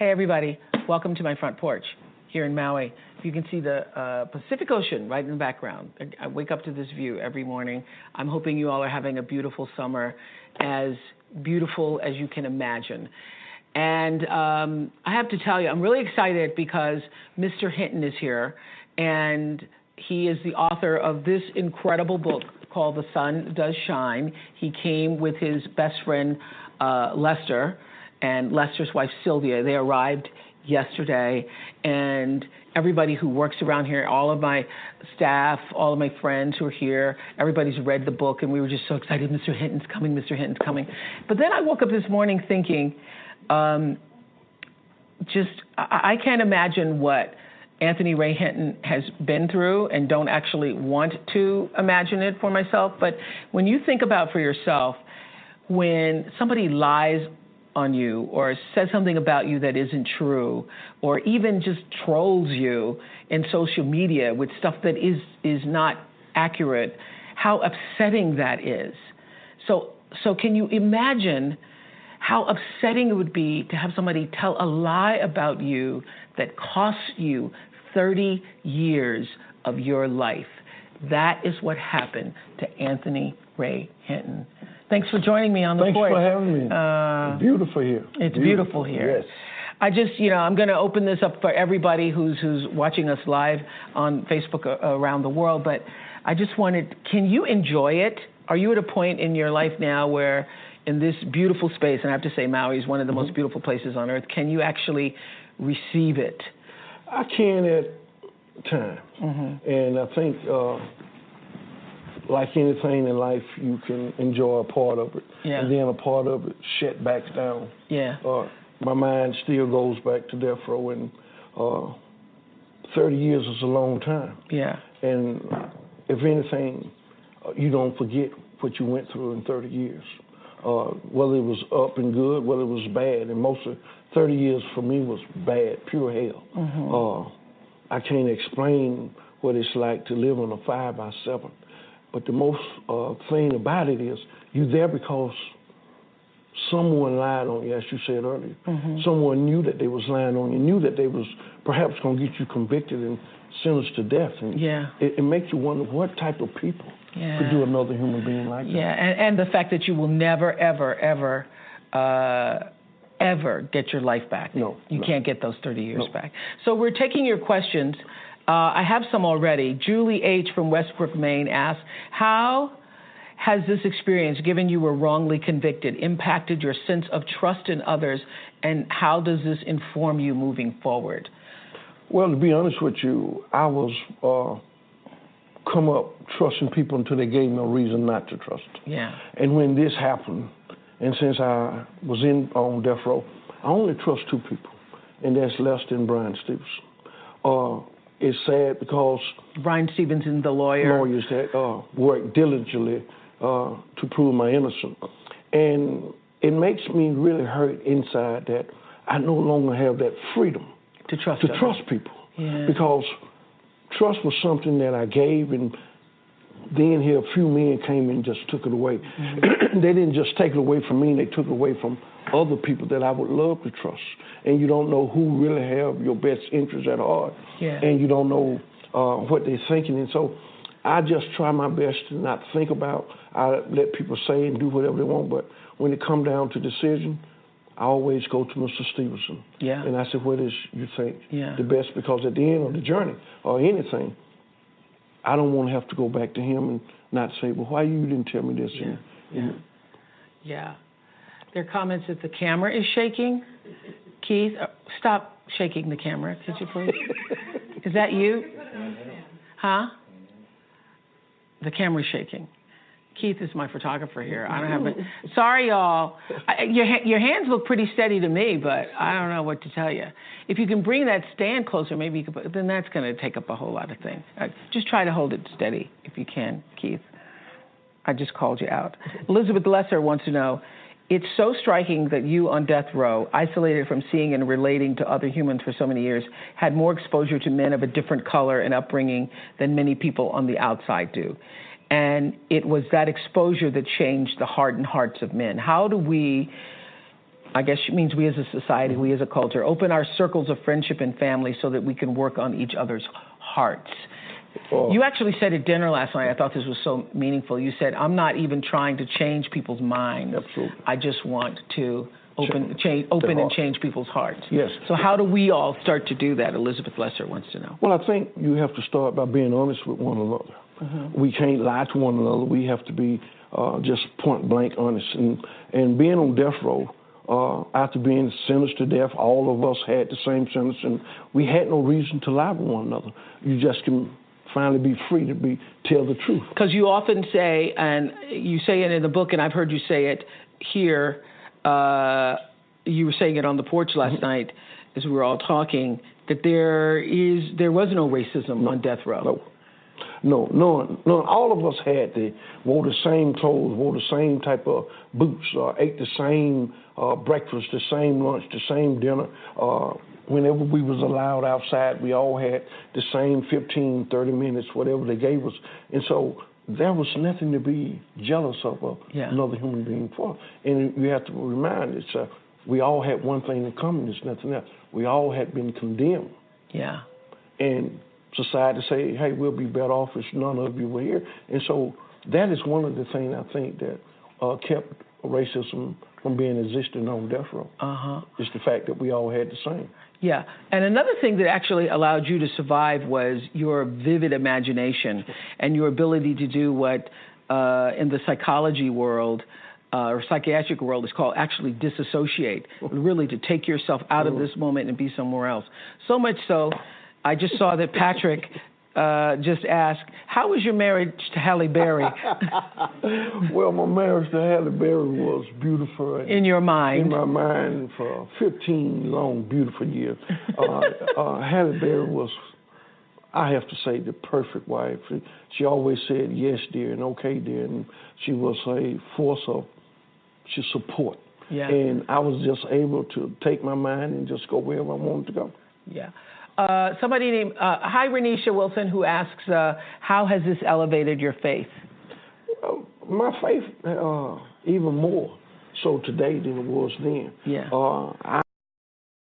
Hey, everybody. Welcome to my front porch here in Maui. You can see the Pacific Ocean right in the background. I wake up to this view every morning. I'm hoping you all are having a beautiful summer, as beautiful as you can imagine. And I have to tell you, I'm really excited because Mr. Hinton is here, and he is the author of this incredible book called The Sun Does Shine. He came with his best friend, Lester, and Lester's wife, Sylvia. They arrived yesterday, and everybody who works around here, all of my staff, all of my friends who are here, everybody's read the book, and we were just so excited. Mr. Hinton's coming, Mr. Hinton's coming. But then I woke up this morning thinking, I can't imagine what Anthony Ray Hinton has been through, and don't actually want to imagine it for myself. But when you think about for yourself, when somebody lies on you or says something about you that isn't true, or even just trolls you in social media with stuff that is not accurate, how upsetting that is. So can you imagine how upsetting it would be to have somebody tell a lie about you that costs you 30 years of your life? That is what happened to Anthony Ray Hinton. Thanks for joining me on the porch. Thanks for having me. It's beautiful here. It's beautiful here. Yes. I just, I'm going to open this up for everybody who's watching us live on Facebook around the world, but I just wanted, can you enjoy it? Are you at a point in your life now where in this beautiful space, and I have to say Maui is one of the most beautiful places on earth, can you actually receive it? I can at times. And I think like anything in life, you can enjoy a part of it, and then a part of it shut back down. My mind still goes back to death row, and 30 years is a long time. And if anything, you don't forget what you went through in 30 years, whether it was up and good, whether it was bad. And most of 30 years for me was bad, pure hell. I can't explain what it's like to live on a 5x7. But the most thing about it is you're there because someone lied on you, as you said earlier. Someone knew that they was lying on you, knew that they was perhaps going to get you convicted and sentenced to death. And it makes you wonder what type of people could do another human being like that. And the fact that you will never, ever, ever get your life back. No. You can't get those 30 years back. So we're taking your questions. I have some already. Julie H. from Westbrook, Maine asks, how has this experience, given you were wrongly convicted, impacted your sense of trust in others, and how does this inform you moving forward? Well, to be honest with you, I was come up trusting people until they gave me a reason not to trust. And when this happened, and since I was on death row, I only trust two people, and that's Lester and Brian Stevenson. It's sad because Brian Stevenson, the lawyers that work diligently to prove my innocence. And it makes me really hurt inside that I no longer have that freedom to trust people. Because trust was something that I gave, and then here a few men came and just took it away. They didn't just take it away from me, they took it away from other people that I would love to trust. And you don't know who really have your best interests at heart. And you don't know what they're thinking. And so I just try my best to not think about. I let people say and do whatever they want. But when it comes down to decision, I always go to Mr. Stevenson. And I say, what is you think the best? Because at the end of the journey or anything, I don't want to have to go back to him and not say, well, why you didn't tell me this? There are comments that the camera is shaking. Keith, stop shaking the camera, could you please? Is that you? Huh? The camera's shaking. Keith is my photographer here. I don't have it. Sorry, y'all. Your hands look pretty steady to me, but I don't know what to tell you. If you can bring that stand closer, maybe you could. Then that's going to take up a whole lot of things. Just try to hold it steady if you can, Keith. I just called you out. Elizabeth Lesser wants to know, it's so striking that you on death row, isolated from seeing and relating to other humans for so many years, had more exposure to men of a different color and upbringing than many people on the outside do. And it was that exposure that changed the hardened hearts of men. How do we I guess it means we as a society, we as a culture, open our circles of friendship and family so that we can work on each other's hearts. You actually said at dinner last night, I thought this was so meaningful. You said, I'm not even trying to change people's minds. Absolutely. I just want to open and change people's hearts. Yes. So how do we all start to do that? Elizabeth Lesser wants to know. Well, I think you have to start by being honest with one another. Mm-hmm. We can't lie to one another. We have to be just point blank honest. And being on death row, after being sentenced to death, all of us had the same sentence, and we had no reason to lie to one another. You just can finally be free to tell the truth. Because you often say, and you say it in the book, and I've heard you say it here, you were saying it on the porch last night as we were all talking, that there was no racism on death row. No, all of us wore the same clothes, wore the same type of boots, ate the same breakfast, the same lunch, the same dinner. Whenever we was allowed outside, we all had the same 15, 30 minutes, whatever they gave us. And so there was nothing to be jealous of another human being for. And you have to remind us, we all had one thing in common, there's nothing else. We all had been condemned. Yeah. And society say, hey, we'll be better off if none of you were here. And so that is one of the things I think that kept racism from being existing on death row. Is the fact that we all had the same. Yeah, and another thing that actually allowed you to survive was your vivid imagination and your ability to do what in the psychology world or psychiatric world is called actually disassociate, really to take yourself out of this moment and be somewhere else. So much so, I just saw that Patrick just asked, how was your marriage to Halle Berry? Well, my marriage to Halle Berry was beautiful. In your mind? In my mind for 15 long, beautiful years. Halle Berry was, I have to say, the perfect wife. She always said, yes, dear, and okay, dear, and she was a force of support. Yeah. And I was just able to take my mind and just go wherever I wanted to go. Yeah. Somebody named, hi, Renisha Wilson, who asks, how has this elevated your faith? My faith, even more so today than it was then. Yeah.